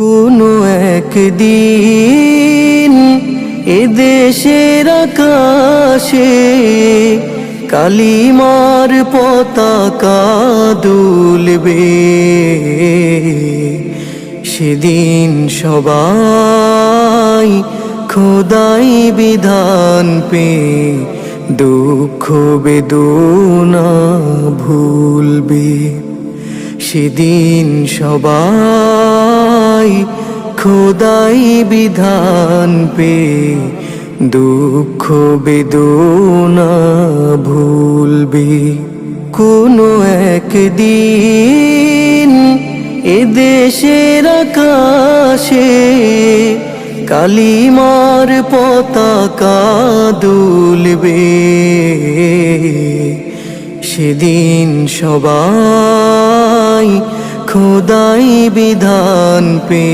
কোনো একদিন এদেশের আকাশে কালিমার পতাকা দুলবে। সেদিন সবাই খোদাই বিধান পে দুঃখ বেদনা ভুলবে। সেদিন সবাই খোদাই বিধান পে দুঃখ বেদনা ভুলবে। কোনো একদিন এদেশের আকাশে কালিমার পতাকা দুলবে। সেদিন সবাই খোদাই বিধান পে